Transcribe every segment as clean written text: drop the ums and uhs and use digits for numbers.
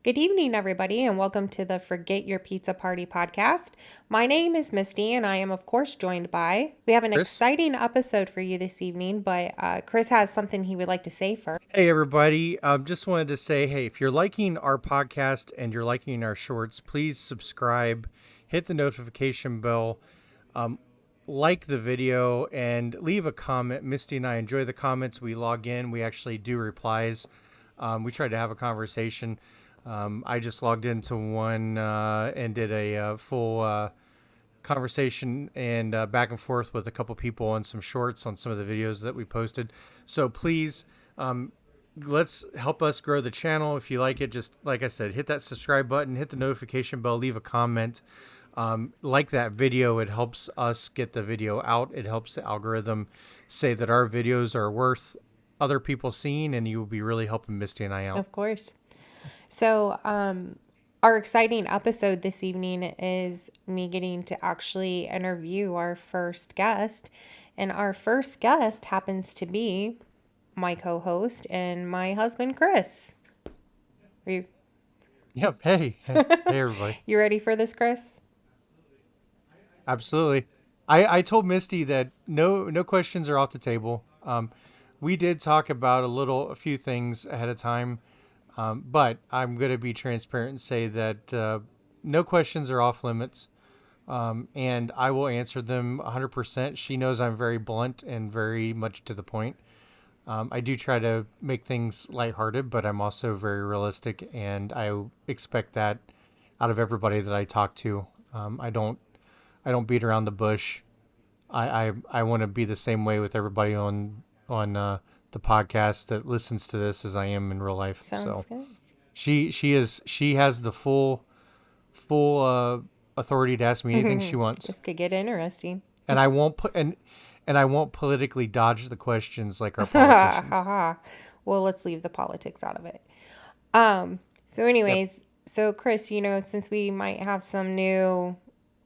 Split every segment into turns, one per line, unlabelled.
Good evening, everybody, and welcome to the Forget Your Pizza Party podcast. My name is Misty, and I am, of course, joined by. We have an
Chris?
exciting episode for you this evening, but Chris has something he would like to say first.
Hey, everybody. Just wanted to say, hey, if you're liking our podcast and you're liking our shorts, please subscribe, hit the notification bell, like the video, and leave a comment. Misty and I enjoy the comments. We log in. We actually do replies. We try to have a conversation. I just logged into one and did a full conversation and back and forth with a couple people on some shorts on some of the videos that we posted. So please, let's help us grow the channel. If you like it, just like I said, hit that subscribe button, hit the notification bell, leave a comment. Like that video, it helps us get the video out. It helps the algorithm say that our videos are worth other people seeing, and you will be really helping Misty and I out.
Of course. So, our exciting episode this evening is me getting to actually interview our first guest. And our first guest happens to be my co host and my husband, Chris. Are you,
Yep. Hey, everybody.
you ready for this, Chris?
Absolutely. I told Misty that no questions are off the table. We did talk about a few things ahead of time, but I'm going to be transparent and say that no questions are off limits, and I will answer them 100%. She knows I'm very blunt and very much to the point. I do try to make things lighthearted, but I'm also very realistic, and I expect that out of everybody that I talk to. I don't beat around the bush. I want to be the same way with everybody on the podcast that listens to this as I am in real life.
Sounds
So
good.
she has the full authority to ask me anything she wants,
This could get interesting.
and I won't politically dodge the questions like our politicians.
Well, let's leave the politics out of it. So
Yep.
anyways, so Chris, since we might have some new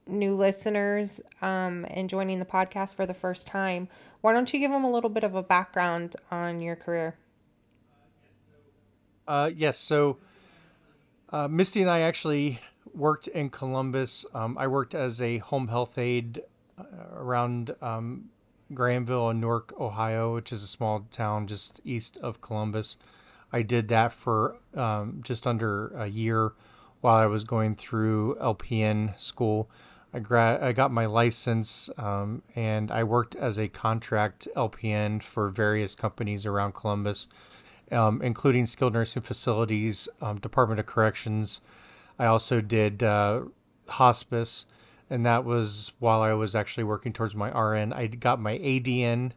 listeners and joining the podcast for the first time, why don't you give them a little bit of a background on your career?
Yes. So Misty and I actually worked in Columbus. I worked as a home health aide around Granville and Newark, Ohio, which is a small town just east of Columbus. I did that for just under a year while I was going through LPN school. I got my license and I worked as a contract LPN for various companies around Columbus, including skilled nursing facilities, Department of Corrections. I also did hospice, and that was while I was actually working towards my RN. I got my ADN,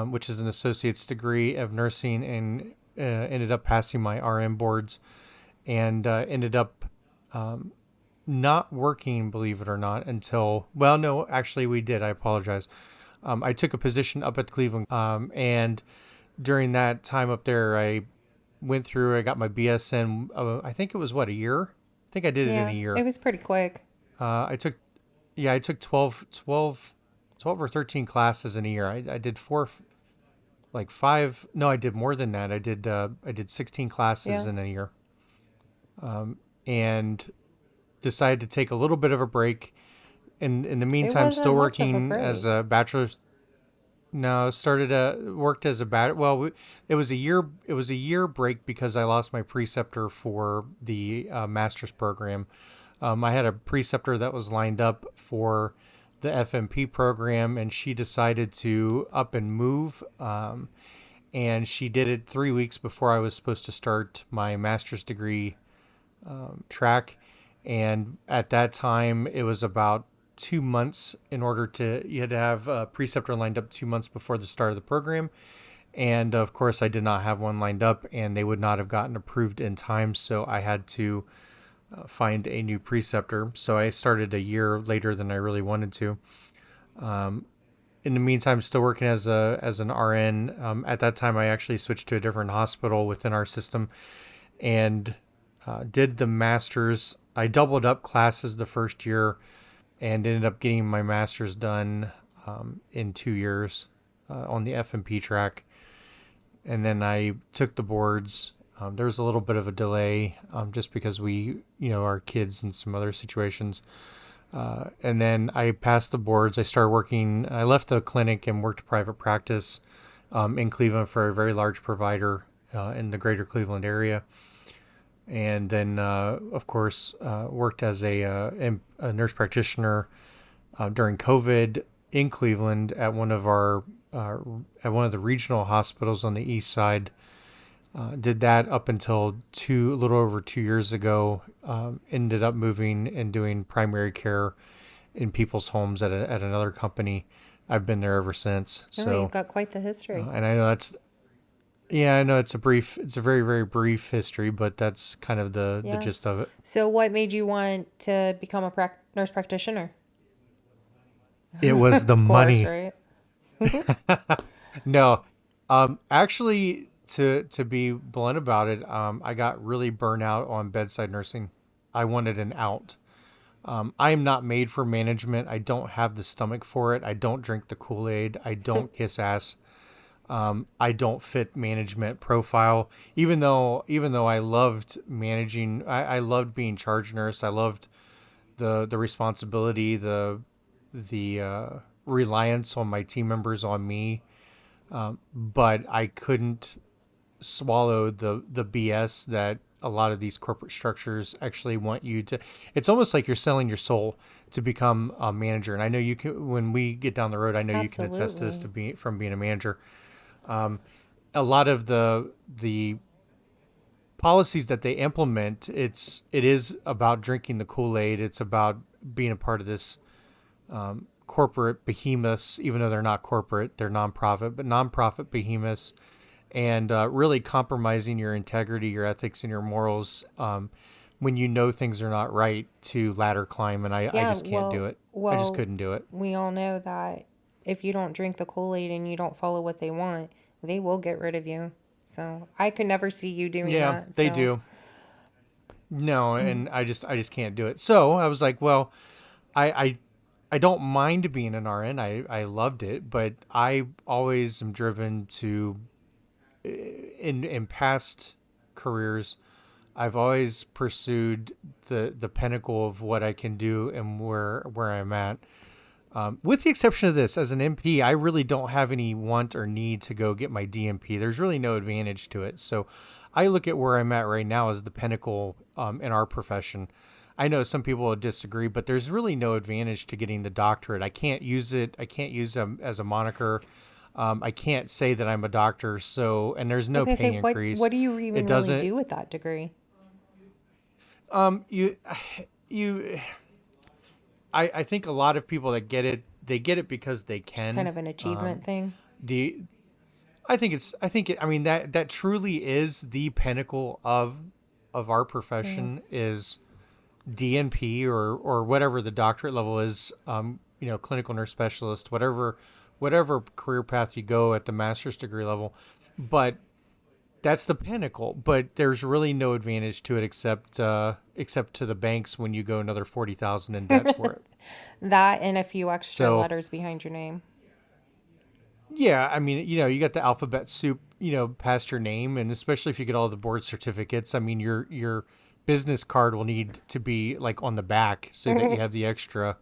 which is an associate's degree of nursing, and ended up passing my RN boards, and ended up not working, believe it or not, until, well, no, actually we did. I apologize. I took a position up at Cleveland, and during that time up there, I got my BSN. I think it was what, a year? I think I did it in a
Yeah, it
year.
was pretty quick.
I took, yeah, I took 12 or 13 classes in a year. I did like five. No, I did more than that. I did 16 classes
Yeah,
in a year, and decided to take a little bit of a break. In the
it
meantime, still
wasn't much of a
working as
break.
a bachelor's. No, worked as a it was a year. It was a year break because I lost my preceptor for the master's program. I had a preceptor that was lined up for the FMP program, and she decided to up and move. And she did it 3 weeks before I was supposed to start my master's degree track. And at that time, it was about 2 months you had to have a preceptor lined up 2 months before the start of the program. And of course, I did not have one lined up, and they would not have gotten approved in time. So I had to find a new preceptor. So I started a year later than I really wanted to. In the meantime, still working as an RN. At that time, I actually switched to a different hospital within our system, and did the master's. I doubled up classes the first year and ended up getting my master's done in 2 years on the FMP track. And then I took the boards There was a little bit of a delay just because our kids and some other situations. And then I passed the boards. I started working. I left the clinic and worked private practice in Cleveland for a very large provider in the greater Cleveland area. And then, of course, worked as a nurse practitioner during COVID in Cleveland at one of the regional hospitals on the east side. Did that up until a little over 2 years ago. Ended up moving and doing primary care in people's homes at another company. I've been there ever since.
Oh, you've
So,
got quite the history.
and I know I know it's a very, very brief history, but that's kind of the
Yeah.
gist of it.
So, what made you want to become a nurse practitioner?
It was the
Of course,
money.
right?
No, actually, to be blunt about it, I got really burnt out on bedside nursing. I wanted an out. I am not made for management. I don't have the stomach for it. I don't drink the Kool-Aid. I don't kiss ass. I don't fit management profile. Even though I loved managing, I loved being charge nurse. I loved the responsibility, the reliance on my team members on me. But I couldn't swallow the BS that a lot of these corporate structures actually want you to. It's almost like you're selling your soul to become a manager. And I know you can. When we get down the road, I know you can attest to this
Absolutely.
from being a manager. A lot of the policies that they implement, it is about drinking the Kool-Aid. It's about being a part of this corporate behemoths, even though they're not corporate, they're nonprofit, but nonprofit behemoths, and really compromising your integrity, your ethics, and your morals when you know things are not right to ladder climb. And I
Yeah,
just can't do it. I just couldn't do it.
we all know that if you don't drink the Kool-Aid and you don't follow what they want, they will get rid of you. So, I could never see you doing
Yeah,
that.
they
So,
do. No, and I just can't do it. So I was like, well, I I, I don't mind being an RN. I loved it, but I always am driven to in past careers. I've always pursued the pinnacle of what I can do and where I'm at. With the exception of this, as an MP, I really don't have any want or need to go get my DMP. There's really no advantage to it. So I look at where I'm at right now as the pinnacle in our profession. I know some people will disagree, but there's really no advantage to getting the doctorate. I can't use it. I can't use them as a moniker. I can't say that I'm a doctor. So, and there's
I was
no
gonna say,
pay
what
increase.
do you
It
even really
doesn't.
do with that degree?
You, you. I think a lot of people that get it, they get it because they
Just kind
can.
of an achievement thing.
The I mean that truly is the pinnacle of our
Yeah.
profession is DNP or whatever the doctorate level is. Clinical nurse specialist, whatever career path you go at the master's degree level, but that's the pinnacle. But there's really no advantage to it except to the banks when you go another 40,000 in debt for it.
That and a few extra
So
letters behind your name.
yeah, I mean, you got the alphabet soup, past your name, and especially if you get all the board certificates, I mean, your business card will need to be like on the back so that you have the extra,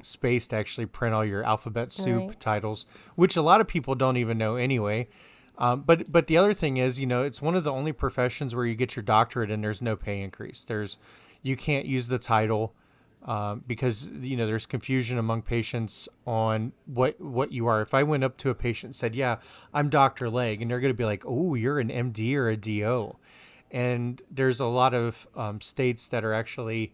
space to actually print all your alphabet
Right.
soup titles, which a lot of people don't even know anyway. But the other thing is, it's one of the only professions where you get your doctorate and there's no pay increase. You can't use the title because there's confusion among patients on what you are. If I went up to a patient and said, "Yeah, I'm Dr. Legg," and they're going to be like, "Oh, you're an MD or a DO," and there's a lot of states that are actually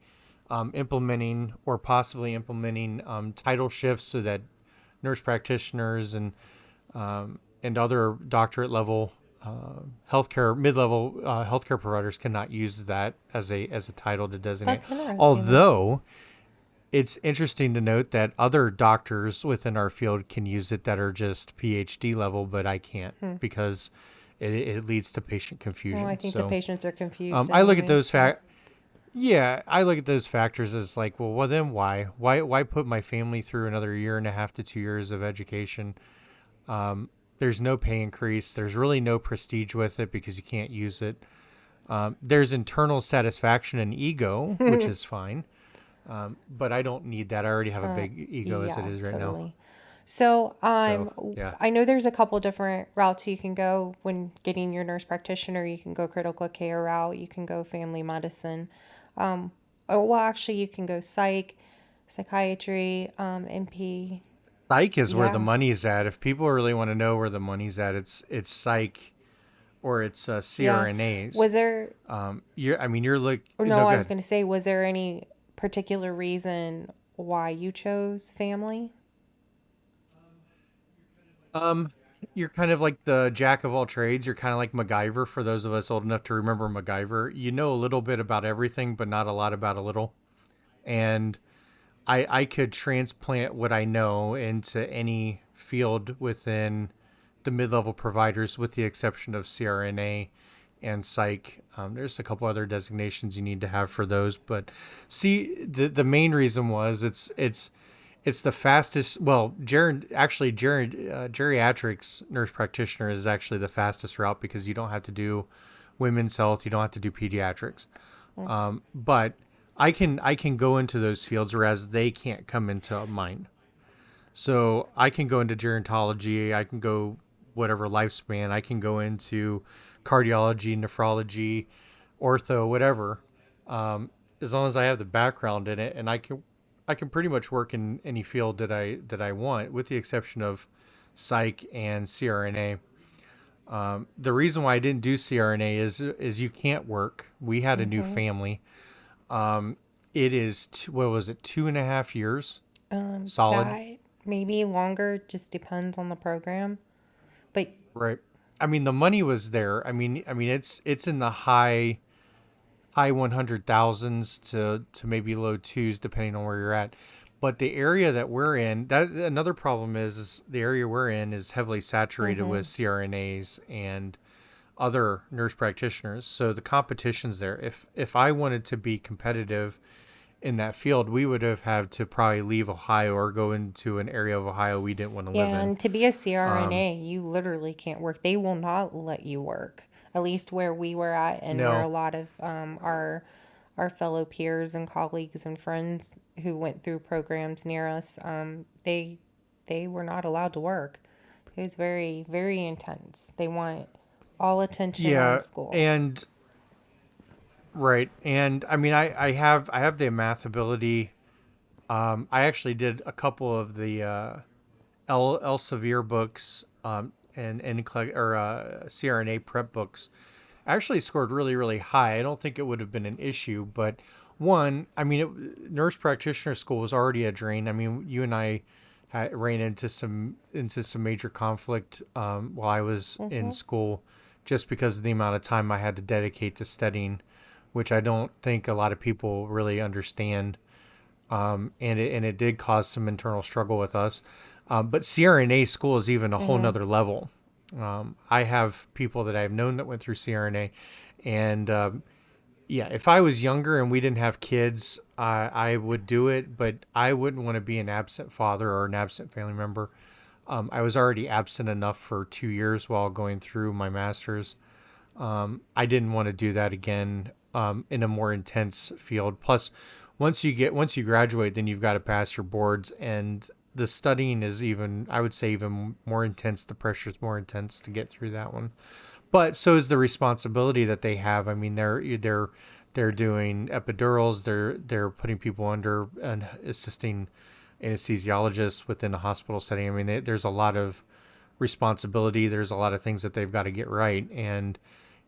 implementing or possibly implementing title shifts so that nurse practitioners and other doctorate level healthcare mid-level healthcare providers cannot use that as a title to designate.
That's interesting though.
Although it's interesting to note that other doctors within our field can use it that are just PhD level, but I can't
Hmm.
because it leads to patient
Well, I
confusion.
think the
So
patients are confused
I look at
anyway,
those
so.
fact. Yeah, I look at those factors as like, well, then why? Why put my family through another year and a half to 2 years of education There's no pay increase. There's really no prestige with it because you can't use it. There's internal satisfaction and ego, which is fine. But I don't need that. I already have a big ego as it
Yeah,
is right now.
totally. So,
So yeah.
I know there's a couple different routes you can go when getting your nurse practitioner. You can go critical care route, you can go family medicine. Well, actually, you can go psychiatry, NP.
Psych is where the
Yeah.
money's at. If people really want to know where the money's at, it's psych or it's
Yeah.
CRNAs.
Was there,
I mean, you're like,
or no,
no,
I
go
was
ahead.
going to say, was there any particular reason why you chose family?
Um, you're kind of like the jack of all trades. You're kind of like MacGyver for those of us old enough to remember MacGyver. You know a little bit about everything, but not a lot about a little. And I could transplant what I know into any field within the mid-level providers, with the exception of CRNA and psych. There's a couple other designations you need to have for those, but see, the main reason was it's the fastest. Well, geriatrics nurse practitioner is actually the fastest route because you don't have to do women's health, you don't have to do pediatrics. But I can go into those fields whereas they can't come into mine. So I can go into gerontology, I can go whatever lifespan, I can go into cardiology, nephrology, ortho, whatever. As long as I have the background in it, and I can pretty much work in any field that I want, with the exception of psych and CRNA. The reason why I didn't do CRNA is you can't work. We had a new
Mm-hmm.
family. It is what was it, 2.5 years solid,
That maybe longer, just depends on the program. But
right? I mean, the money was there. I mean, it's in the high 100,000s to maybe low twos, depending on where you're at. But the area that we're in, that another problem is the area we're in is heavily saturated
mm-hmm.
with CRNAs and other nurse practitioners. So the competition's there. If I wanted to be competitive in that field, we would have had to probably leave Ohio or go into an area of Ohio we didn't want to live
Yeah,
in.
and to be a CRNA, you literally can't work. They will not let you work. At least where we were at, and where a
No,
lot of our fellow peers and colleagues and friends who went through programs near us, they were not allowed to work. It was very very intense. They want all attention on
yeah,
school.
and right, and I mean, I have the math ability. I actually did a couple of the Elsevier books, and CRNA prep books. I actually scored really, really high. I don't think it would have been an issue, but one, I mean, nurse practitioner school was already a drain. I mean, you and I ran into some major conflict while I was in
Mm-hmm.
school, just because of the amount of time I had to dedicate to studying, which I don't think a lot of people really understand. And it did cause some internal struggle with us. But CRNA school is even a whole
Mm-hmm.
nother level. I have people that I've known that went through CRNA, and yeah, if I was younger and we didn't have kids, I would do it, but I wouldn't want to be an absent father or an absent family member. I was already absent enough for 2 years while going through my master's. I didn't want to do that again in a more intense field. Plus, once you graduate, then you've got to pass your boards, and the studying is even, I would say, even more intense. The pressure is more intense to get through that one. But so is the responsibility that they have. I mean, they're doing epidurals. They're putting people under and assisting anesthesiologists within a hospital setting. I mean, there's a lot of responsibility. There's a lot of things that they've got to get right, and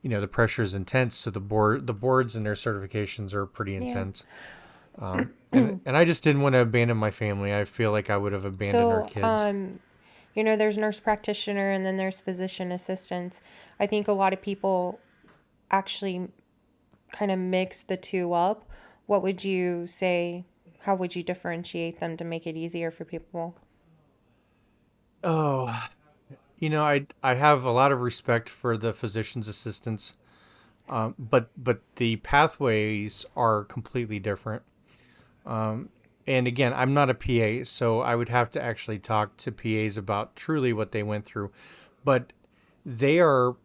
the pressure is intense. So the boards and their certifications are pretty
Yeah.
intense. And I just didn't want to abandon my family. I feel like I would have abandoned our
So,
kids.
there's nurse practitioner and then there's physician assistants. I think a lot of people actually kind of mix the two up. What would you say? How would you differentiate them to make it easier for people?
Oh, I have a lot of respect for the physician's assistants, but the pathways are completely different. And again, I'm not a PA, so I would have to actually talk to PAs about truly what they went through. but they are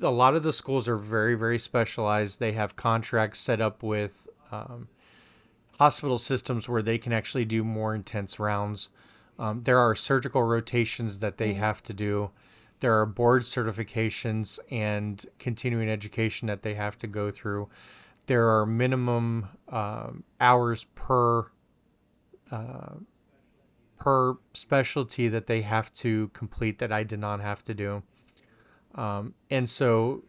a lot of the schools are very, very specialized. They have contracts set up with hospital systems where they can actually do more intense rounds. There are surgical rotations that they
Mm.
have to do. There are board certifications and continuing education that they have to go through. There are minimum hours per specialty that they have to complete that I did not have to do. And so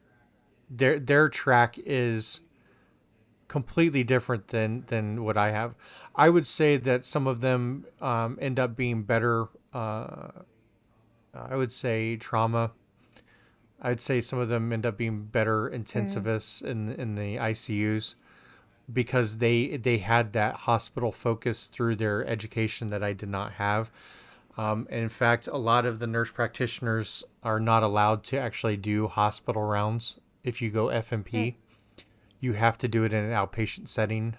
their track is completely different than what I have. I would say that some of them end up being better. I would say trauma. I'd say some of them end up being better
Mm.
intensivists in the ICUs because they had that hospital focus through their education that I did not have. And in fact, a lot of the nurse practitioners are not allowed to actually do hospital rounds. If you go
Mm.
FMP, you have to do it in an outpatient setting,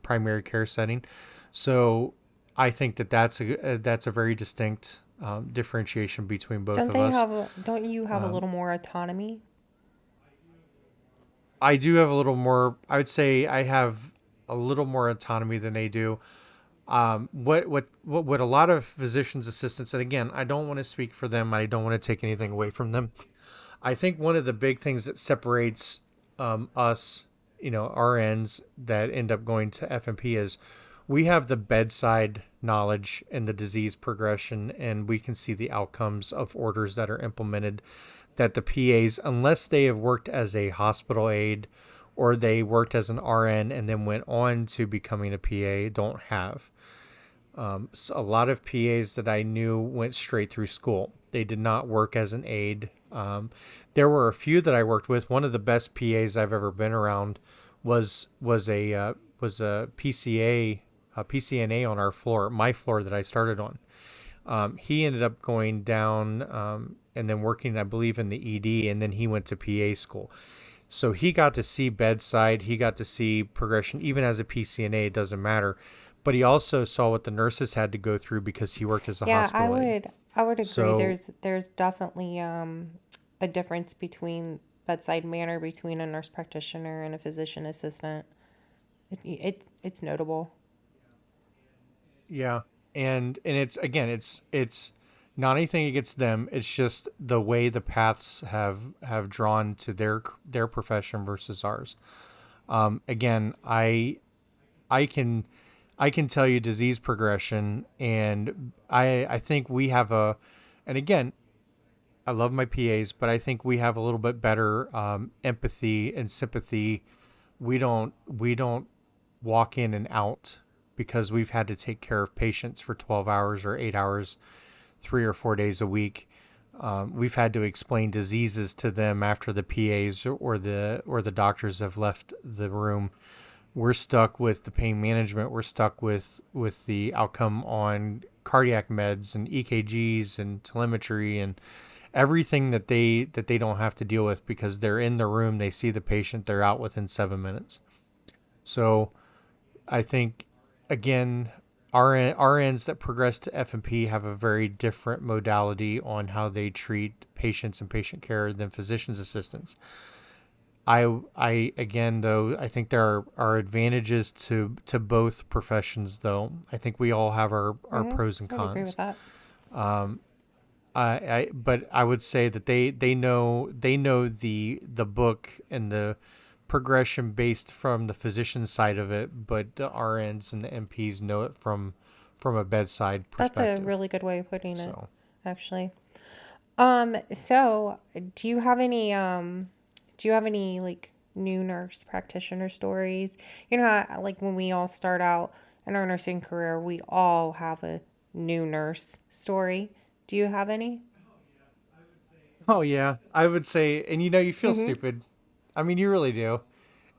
primary care setting. So I think that that's a very distinct differentiation between both of us.
Don't you have a little more autonomy?
I do have a little more. I would say I have a little more autonomy than they do. What a lot of physicians assistants, and again, I don't want to speak for them. I don't want to take anything away from them. I think one of the big things that separates us, RNs that end up going to FMP is we have the bedside knowledge and the disease progression, and we can see the outcomes of orders that are implemented that the PAs, unless they have worked as a hospital aide or they worked as an RN and then went on to becoming a PA, don't have. So a lot of PAs that I knew went straight through school. They did not work as an aide. There were a few that I worked with. One of the best PAs I've ever been around was a PCNA on our floor, my floor that I started on. He ended up going down and then working, I believe, in the ED, and then he went to PA school. So he got to see bedside, he got to see progression, even as a PCNA, it doesn't matter. But he also saw what the nurses had to go through because he worked as a
Yeah,
hospital aide.
I would agree.
So,
There's definitely a difference between bedside manner between a nurse practitioner and a physician assistant. It's notable.
yeah. And it's again, it's not anything against them. It's just the way the paths have drawn to their profession versus ours. Again, I can I can tell you disease progression, and I think we have and again, I love my PAs, but I think we have a little bit better empathy and sympathy. We don't walk in and out because we've had to take care of patients for 12 hours or 8 hours, 3 or 4 days a week. We've had to explain diseases to them after the PAs or the doctors have left the room. We're stuck with the pain management. We're stuck with the outcome on cardiac meds and EKGs and telemetry and everything that they don't have to deal with because they're in the room, they see the patient, they're out within 7 minutes. So I think again, RNs that progress to FMP have a very different modality on how they treat patients and patient care than physician's assistants. I again though I think there are advantages to both professions though. I think we all have our
Hmm.
pros and
I would agree
cons.
with that.
But I would say that they know the book and the progression based from the physician side of it, but the RNs and the NPs know it from a bedside
That's a
perspective.
really good way of putting it,
So,
actually. So do you have any like new nurse practitioner stories? You know how, like when we all start out in our nursing career, we all have a new nurse story. Do you have any?
oh yeah, I would say, and you feel
Mm-hmm.
stupid. I mean, you really do.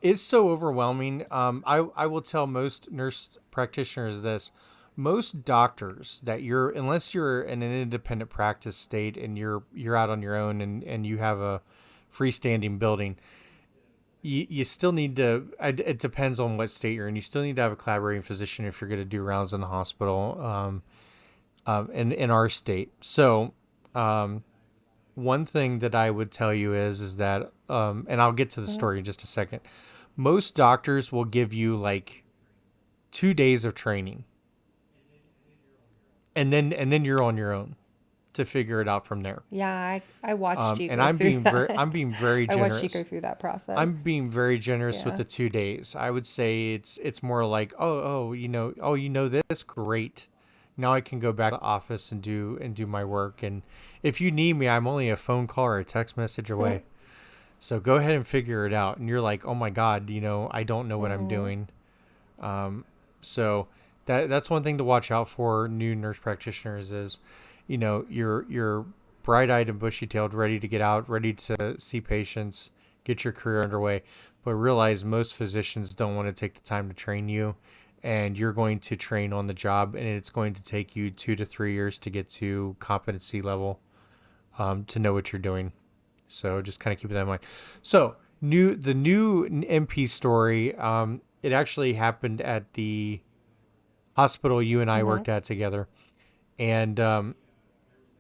It's so overwhelming. I will tell most nurse practitioners this. Most doctors that unless you're in an independent practice state and you're out on your own and you have a freestanding building, you still need to. It depends on what state you're in. You still need to have a collaborating physician if you're going to do rounds in the hospital. In our state, so one thing that I would tell you is that, and I'll get to the
Mhm.
story in just a second. Most doctors will give you like 2 days of training, and then you're on your own to figure it out from there.
Yeah, I watched you
And
go through
I'm
that.
being very
I watched you go
generous.
through that
I'm
process.
being very generous with
Yeah.
the 2 days. I would say it's more like, oh, this, great. Now I can go back to the office and do my work. And if you need me, I'm only a phone call or a text message away. So go ahead and figure it out. And you're like, oh my God, I don't know what I'm
Hmm.
doing. So that's one thing to watch out for new nurse practitioners is, you're bright eyed and bushy tailed, ready to get out, ready to see patients, get your career underway. But realize most physicians don't want to take the time to train you, and you're going to train on the job, and it's going to take you 2 to 3 years to get to competency level, to know what you're doing. So just kind of keep that in mind. So the new MP story, it actually happened at the hospital you and I
Hmm.
worked at together, and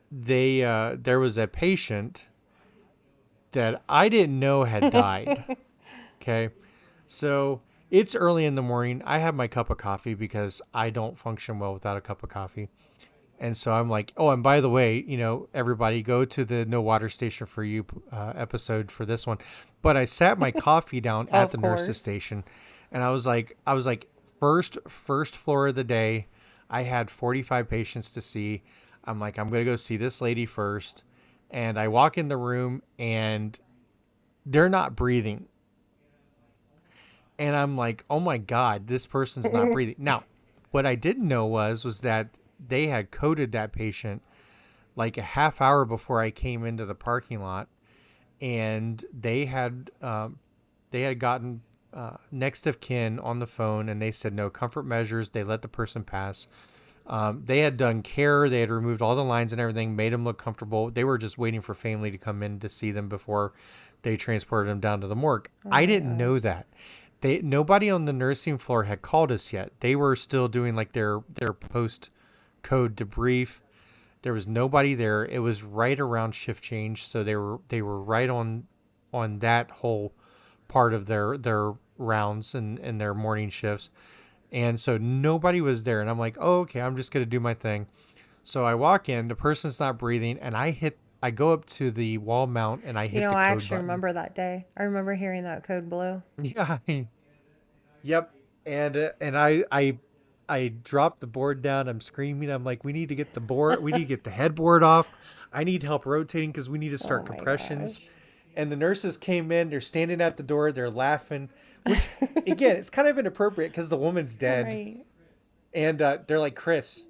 they there was a patient that I didn't know had died. Okay, so it's early in the morning. I have my cup of coffee because I don't function well without a cup of coffee. And so I'm like, oh, and by the way, everybody go to the No Water Station for You episode for this one. But I sat my coffee down at
Of
the nurse's
course.
station, and I was like, first floor of the day. I had 45 patients to see. I'm like, I'm gonna go see this lady first, and I walk in the room, and they're not breathing, and I'm like, oh my God, this person's not breathing. Now, what I didn't know was that they had coded that patient like a half hour before I came into the parking lot, and they had gotten next of kin on the phone, and they said no comfort measures. They let the person pass. They had done care. They had removed all the lines and everything, made them look comfortable. They were just waiting for family to come in to see them before they transported them down to the morgue.
Oh
I
my
didn't know
gosh.
that. Nobody on the nursing floor had called us yet. They were still doing like their post code debrief. There was nobody there. It was right around shift change, so they were right on that whole part of their rounds and their morning shifts. And so nobody was there, and I'm like, "Oh, okay, I'm just going to do my thing." So I walk in, the person's not breathing, and I go up to the wall mount and I
You
hit
know,
the
I
code
actually
button.
remember that day. I remember hearing that code blue.
Yeah. Yep. And I dropped the board down. I'm screaming. I'm like, we need to get the board. We need to get the headboard off. I need help rotating because we need to
Oh
start
my
compressions.
gosh.
And the nurses came in. They're standing at the door. They're laughing, which again, it's kind of inappropriate because the woman's dead.
Right.
And they're like, Chris,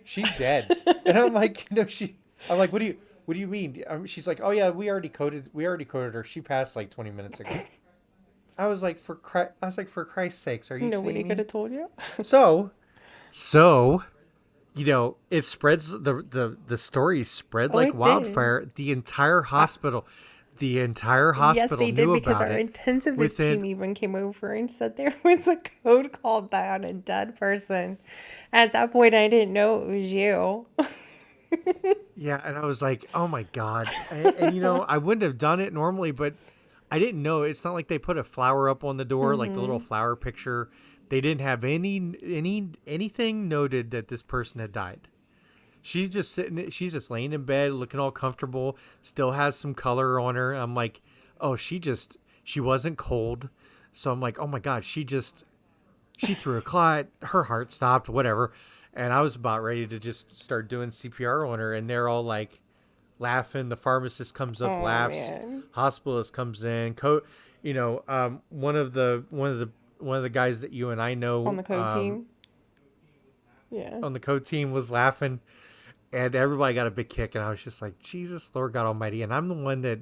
she's dead. And I'm like, no, she. I'm like, what do you mean? She's like, oh yeah, we already coded her. She passed like 20 minutes ago. For Christ's sakes, are you
Nobody
kidding
could
me?
have told you.
So, so it spreads, the story spread
Oh,
like
it did.
wildfire. The entire hospital
They did
knew
because
about
our
it
intensivist
within.
team even came over and said there was a code called that on a dead person. At that point, I didn't know it was you.
Yeah, and I was like, oh my God. And I wouldn't have done it normally, but I didn't know. It's not like they put a flower up on the door, like the little
Hmm.
flower picture. They didn't have anything noted that this person had died. She's just laying in bed, looking all comfortable, still has some color on her. I'm like, oh, she wasn't cold. So I'm like, oh my God, she threw a clot, her heart stopped, whatever. And I was about ready to just start doing CPR on her, and they're all like laughing. The pharmacist comes up,
Oh
laughs.
man.
Hospitalist comes in. One of the guys that you and I
On
know,
the code team. Yeah.
on the code team was laughing, and everybody got a big kick. And I was just like, Jesus, Lord God Almighty. And I'm the one that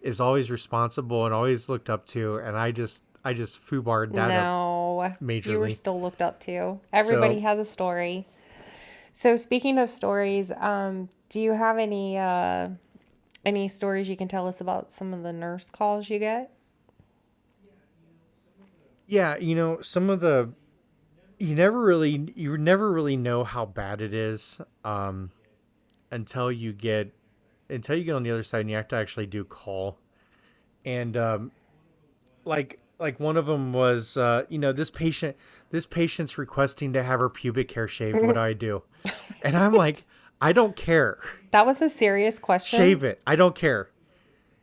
is always responsible and always looked up to, and I just foobarred that up
No, you were
majorly.
still looked up to. Everybody
So
has a story. So speaking of stories, do you have any stories you can tell us about some of the nurse calls you get?
yeah, some of the you never really know how bad it is, until you get until you get on the other side and you have to actually do call. And like one of them was, this patient's requesting to have her pubic hair shaved. What do I do? And I'm like, I don't care.
That was a serious question.
Shave it. I don't care.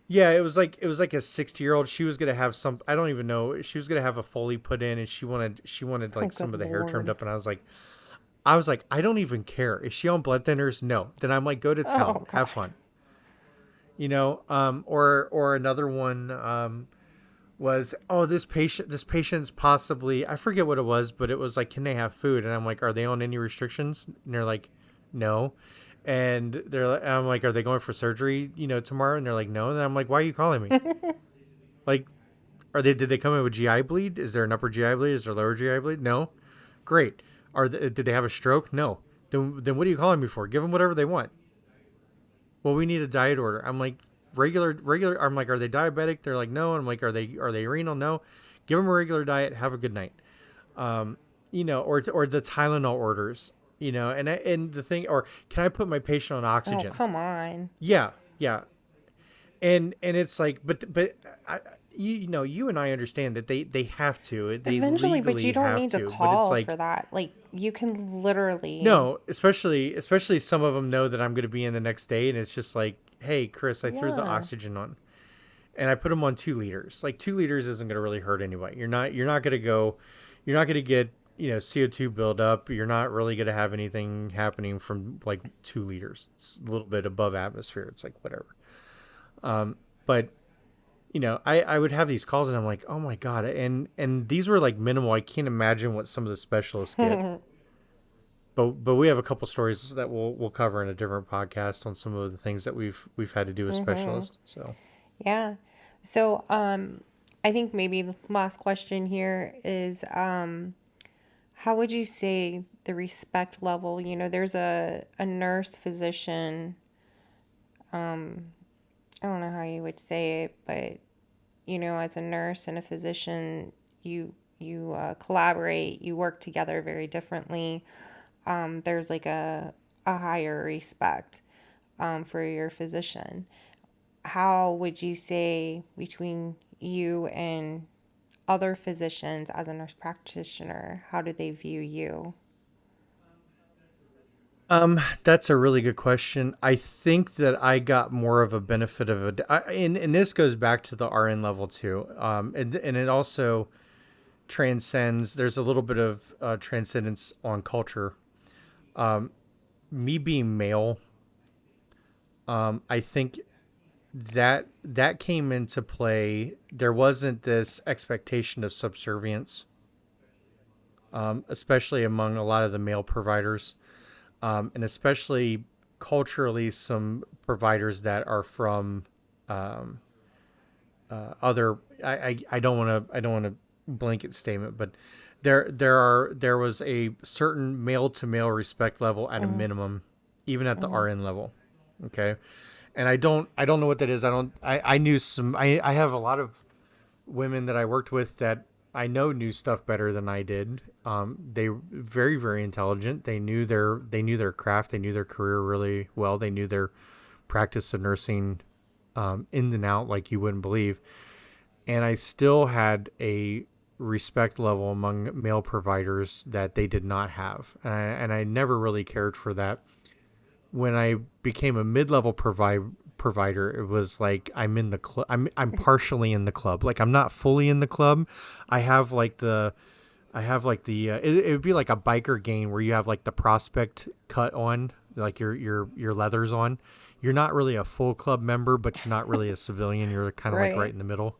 Yeah, it was like a 60-year-old. She was gonna have some. I don't even know. She was gonna have a Foley put in, and she wanted
Oh,
like some
good
of the hair trimmed
Lord.
up. And I was like, I don't even care. Is she on blood thinners? No. Then I'm like, go to town,
Oh, God.
have fun. Or another one was, oh, this patient's possibly, I forget what it was, but it was like, can they have food? And I'm like, are they on any restrictions? And they're like, no. And I'm like, are they going for surgery, tomorrow? And they're like, no. And I'm like, why are you calling me? Like, did they come in with GI bleed? Is there an upper GI bleed? Is there lower GI bleed? No. Great. Did they have a stroke? No. Then what are you calling me for? Give them whatever they want. Well, we need a diet order. I'm like, regular. I'm like, are they diabetic? They're like, no. And I'm like, are they renal? No. Give them a regular diet. Have a good night. Or the Tylenol orders. And the thing, or can I put my patient on
Oh,
oxygen?
come on.
Yeah, yeah. And it's like, but I, you and I understand that they have to. They
Eventually, but you
legally
don't
have
need to
to. But it's
call for
like,
that. Like, you can literally,
no, especially some of them know that I'm going to be in the next day, and it's just like, hey, Chris, I threw the
yeah.
oxygen on, and I put them on 2 liters. Like 2 liters isn't going to really hurt anybody. You're not going to go, you're not going to get CO2 buildup. You're not really going to have anything happening from like 2 liters. It's a little bit above atmosphere. It's like whatever. But I would have these calls, and I'm like, oh my god, and these were like minimal. I can't imagine what some of the specialists get. But we have a couple stories that we'll cover in a different podcast on some of the things that we've had to do with specialists. So
Yeah. So, I think maybe the last question here is, how would you say the respect level? There's a nurse physician. I don't know how you would say it, but as a nurse and a physician, you collaborate, you work together very differently. There's like a higher respect for your physician. How would you say between you and other physicians as a nurse practitioner, how do they view you?
that's a really good question. I think that I got more of a benefit of and this goes back to the RN level too. And it also transcends. There's a little bit of transcendence on culture. Me being male, I think that came into play. There wasn't this expectation of subservience, especially among a lot of the male providers, and especially culturally, some providers that are from other. I don't want to blanket statement, but there was a certain male to male respect level at a
Mm-hmm.
minimum, even at the
Mm-hmm.
RN level. Okay, and I don't know what that is. I knew I have a lot of women that I worked with that I know knew stuff better than I did. They were very, very intelligent. They knew their craft. They knew their career really well. They knew their practice of nursing in and out like you wouldn't believe. And I still had a respect level among male providers that they did not have, and I never really cared for that. When I became a mid-level provider, it was like I'm in the club. I'm partially in the club. Like I'm not fully in the club. I have like the it would be like a biker game where you have like the prospect cut on, like your leathers on. You're not really a full club member, but you're not really a civilian. You're kind of like right
Right.
in the middle.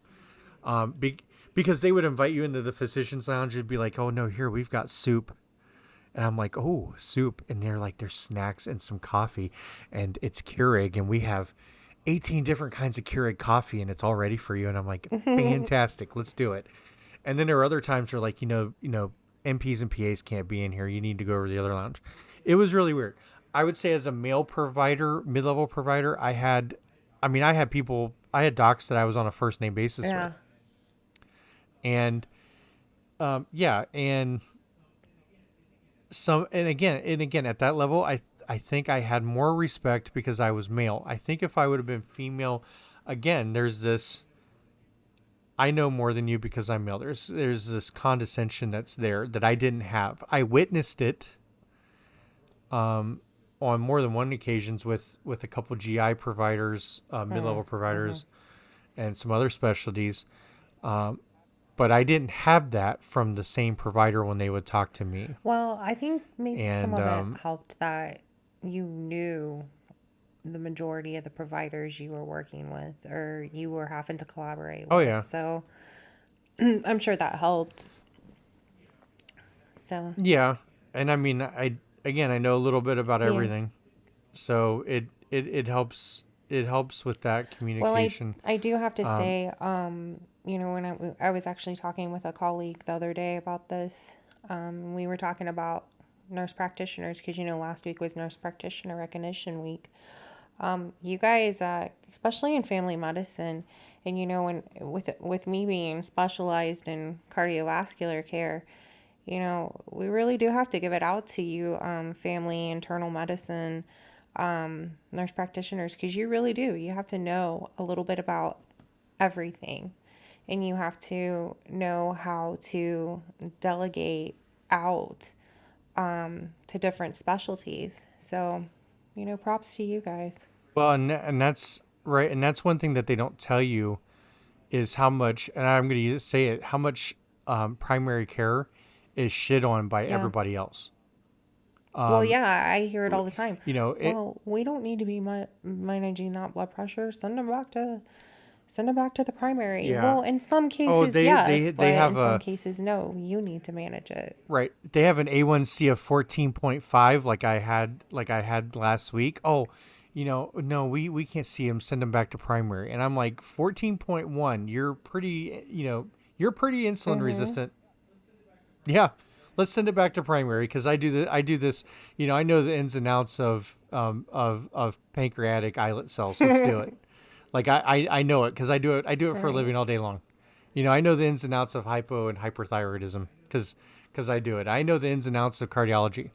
Um, be, because they would invite you into the physician's lounge and be like, "Oh no, here we've got soup." And I'm like, oh, soup. And they're like, there's snacks and some coffee. And it's Keurig. And we have 18 different kinds of Keurig coffee. And it's all ready for you. And I'm like, fantastic. Let's do it. And then there are other times where like, NPs and PAs can't be in here. You need to go over to the other lounge. It was really weird. I would say as a male provider, mid-level provider, I had docs that I was on a first name basis
Yeah.
with. And yeah. And again at that level, I think I had more respect because I was male. I think if I would have been female, again, there's this I know more than you because I'm male. There's this condescension that's there that I didn't have. I witnessed it on more than one occasions with a couple GI providers, mid-level
Mm-hmm.
providers, and some other specialties. But I didn't have that from the same provider when they would talk to me.
Well, I think maybe some
And
of it helped that you knew the majority of the providers you were working with or you were having to collaborate
oh
with.
yeah,
So I'm sure that helped. So,
yeah, and I mean, I know a little bit about
yeah.
everything, so it helps. It helps with that
Well,
communication.
I do have to
Um,
say, when I was actually talking with a colleague the other day about this, we were talking about nurse practitioners because, last week was Nurse Practitioner Recognition Week. You guys, especially in family medicine, and when with me being specialized in cardiovascular care, we really do have to give it out to you, family internal medicine nurse practitioners, because you really do. You have to know a little bit about everything, and you have to know how to delegate out to different specialties. So, props to you guys.
well, and that's right, and that's one thing that they don't tell you is how much, and I'm going to say it, how much primary care is shit on by
Yeah.
everybody else.
Well, yeah, I hear it all the time.
You know, it.
Well, we don't need to be managing that blood pressure. Send them back to the primary.
Yeah.
Well, in some
Oh,
cases, yes,
they
but
have
in some
a
cases, no. You need to manage it.
right. They have an A1C of 14.5, like I had last week. Oh, no, we can't see him. Send him back to primary. And I'm like 14.1. You're pretty. You're pretty insulin
Mm-hmm.
resistant. Yeah, let's send it back to primary because I do the I do this. I know the ins and outs of pancreatic islet cells. Let's do it. Like I know it because I do it for a
Right.
living all day long. I know the ins and outs of hypo and hyperthyroidism because I do it. I know the ins and outs of cardiology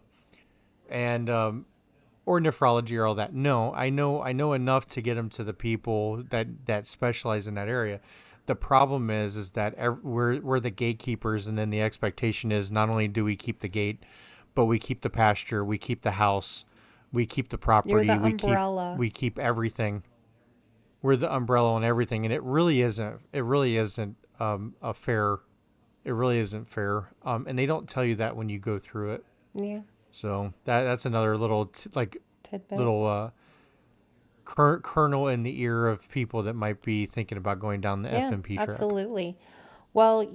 and or nephrology or all that. No, I know enough to get them to the people that specialize in that area. The problem is that we're the gatekeepers, and then the expectation is not only do we keep the gate, but we keep the pasture, we keep the house, we keep the
You're
property,
the
we keep
umbrella.
we keep everything. We're the umbrella on everything, and it really isn't. It really isn't a fair. It really isn't fair. And they don't tell you that when you go through it.
Yeah.
So that's another little
Tidbit.
little kernel in the ear of people that might be thinking about going down the
Yeah,
FMP track.
absolutely. Well,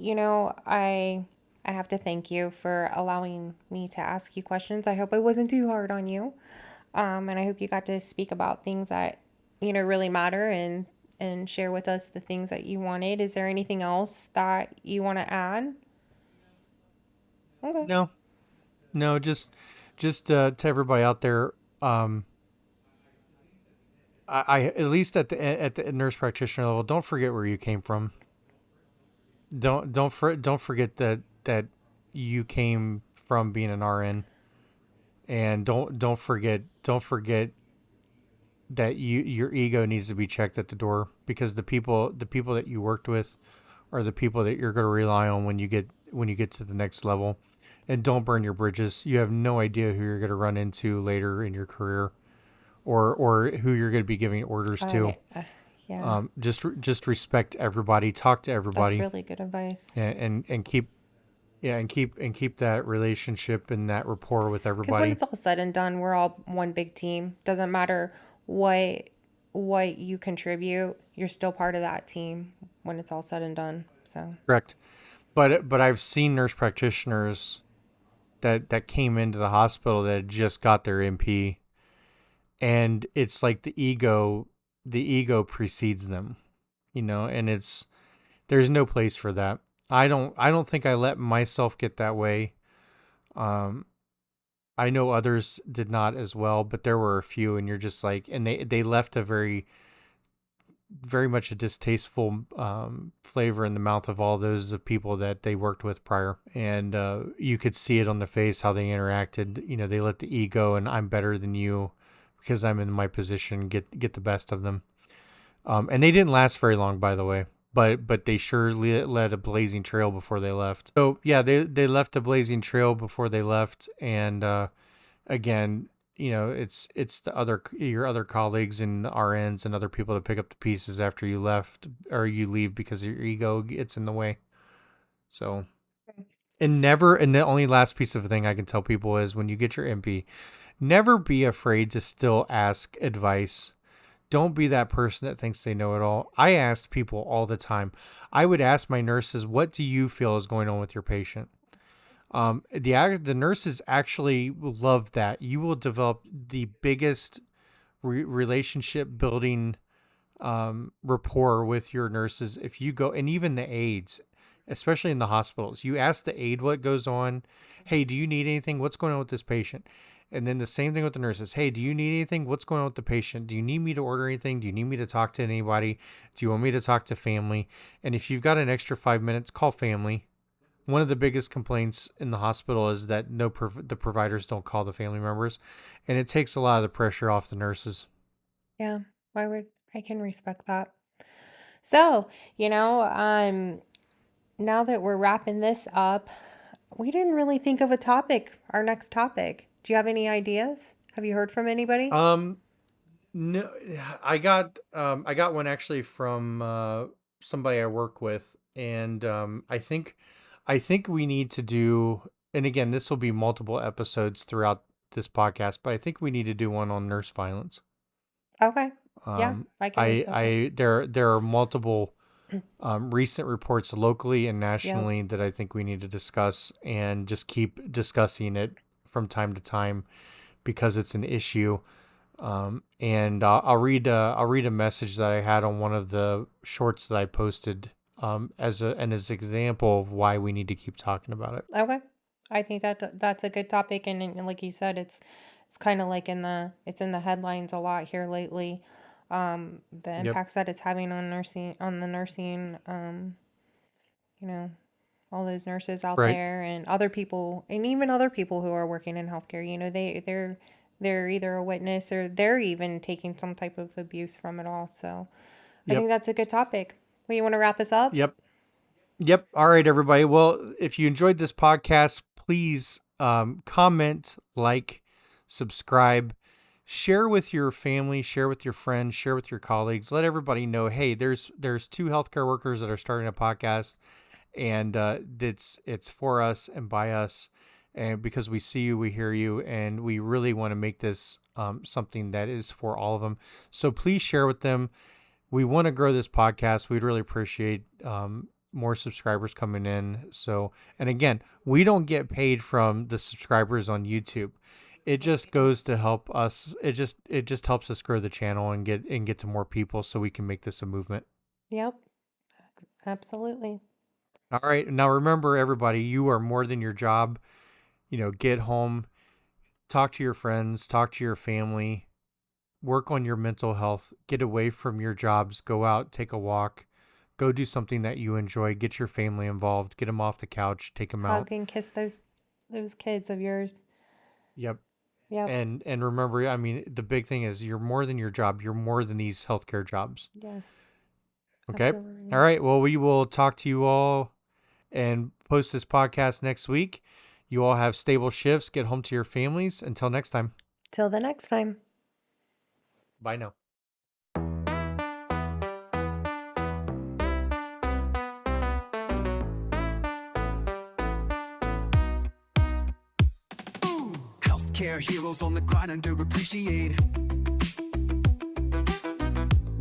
I have to thank you for allowing me to ask you questions. I hope I wasn't too hard on you. And I hope you got to speak about things that, really matter and share with us the things that you wanted. Is there anything else that you want to add? Okay.
No, no, just to everybody out there. Um, I at least at the nurse practitioner level, don't forget where you came from. Don't forget that you came from being an RN, and don't forget that your ego needs to be checked at the door because the people that you worked with are the people that you're going to rely on when you get to the next level. And don't burn your bridges. You have no idea who you're going to run into later in your career, or who you're going to be giving orders
And
to.
yeah,
Just respect everybody, talk to
that's
everybody,
really good advice.
and keep yeah and keep that relationship and that rapport with
Because when
everybody.
it's all said and done, we're all one big team. Doesn't matter what what you contribute, you're still part of that team when it's all said and done. So,
Correct. But I've seen nurse practitioners that came into the hospital that had just got their MP, and it's like the ego precedes them, and there's no place for that. I don't think I let myself get that way. Um I know others did not as well, but there were a few, and you're just like, and they left a very very much a distasteful flavor in the mouth of all those people that they worked with prior. And you could see it on the face, how they interacted. You know, they let the ego and I'm better than you because I'm in my position get the best of them. And they didn't last very long, by the way. But they sure led a blazing trail before they left. So yeah, they left a blazing trail before they left. And again, you know, it's your other colleagues and RNs and other people to pick up the pieces after you left or you leave because your ego gets in the way. So, and the only last piece of thing I can tell people is when you get your NP, never be afraid to still ask advice. Don't be that person that thinks they know it all. I asked people all the time. I would ask my nurses, what do you feel is going on with your patient? The nurses actually love that. You will develop the biggest relationship building rapport with your nurses if you go, and even the aides, especially in the hospitals. You ask the aide what goes on. Hey, do you need anything? What's going on with this patient? And then the same thing with the nurses. Hey, do you need anything? What's going on with the patient? Do you need me to order anything? Do you need me to talk to anybody? Do you want me to talk to family? And if you've got an extra 5 minutes, call family. One of the biggest complaints in the hospital is that the providers don't call the family members, and it takes a lot of the pressure off the nurses.
Yeah, I can respect that. So, now that we're wrapping this up, we didn't really think of a topic, our next topic. Do you have any ideas? Have you heard from anybody?
No, I got one actually from somebody I work with, and I think we need to do, and again, this will be multiple episodes throughout this podcast, but I think we need to do one on nurse violence.
Okay. Yeah, I can respect that.
There are multiple recent reports locally and
Yep.
nationally that I think we need to discuss and just keep discussing it from time to time because it's an issue. And I'll read a message that I had on one of the shorts that I posted as an example of why we need to keep talking about it.
Okay. I think that's a good topic, and like you said, it's kind of like it's in the headlines a lot here lately. The
Yep.
impacts that it's having on the nursing, all those nurses out
Right.
there and other people, and even other people who are working in healthcare, they're either a witness or they're even taking some type of abuse from it all. So I think
Yep.
that's a good topic. Well, you want to wrap us up?
Yep. Yep. All right, everybody. Well, if you enjoyed this podcast, please comment, like, subscribe, share with your family, share with your friends, share with your colleagues. Let everybody know, hey, there's two healthcare workers that are starting a podcast, and it's for us and by us, and because we see you, we hear you, and we really want to make this something that is for all of them. So please share with them. We want to grow this podcast. We'd really appreciate more subscribers coming in. So, and again, we don't get paid from the subscribers on YouTube. It just goes to help us. It just helps us grow the channel and get to more people so we can make this a movement.
Yep. Absolutely.
All right. Now remember, everybody, you are more than your job. Get home, talk to your friends, talk to your family, work on your mental health, get away from your jobs, go out, take a walk, go do something that you enjoy, get your family involved, get them off the couch, take them out.
Hug and kiss those kids of yours.
Yep.
Yep.
And remember, I mean, the big thing is you're more than your job. You're more than these healthcare jobs.
Yes.
Okay.
Absolutely.
All right. Well, we will talk to you all and post this podcast next week. You all have stable shifts. Get home to your families. Until next time.
Till the next time.
Bye now.
Healthcare heroes on the grind underappreciated.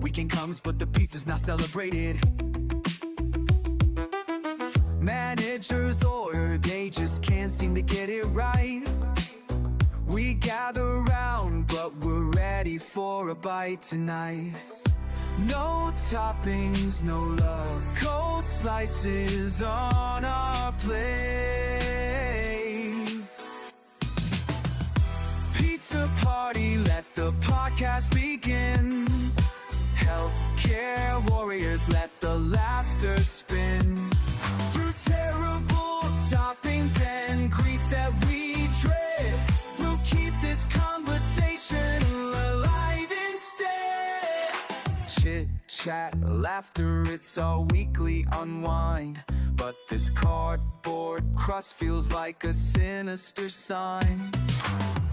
Weekend comes, but the pizza's not celebrated. Managers order, they just can't seem to get it right. We gather round, but we're ready for a bite tonight. No toppings, no love, cold slices on our plate. Pizza party, let the podcast begin. Healthcare chat, laughter, it's our weekly unwind. But this cardboard crust feels like a sinister sign.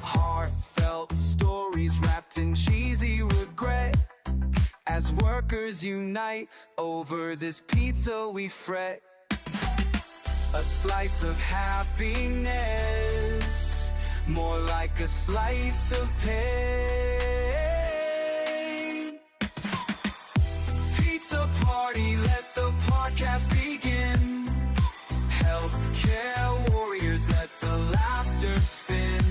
Heartfelt stories wrapped in cheesy regret. As workers unite over this pizza we fret. A slice of happiness, more like a slice of pain. Pizza party, let the podcast begin. Healthcare warriors, let the laughter spin.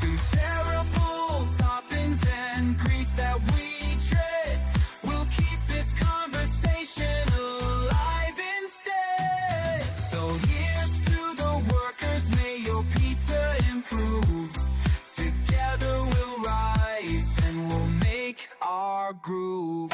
Through terrible toppings and grease that we dread, we'll keep this conversation alive instead. So here's to the workers, may your pizza improve. Together we'll rise and we'll make our groove.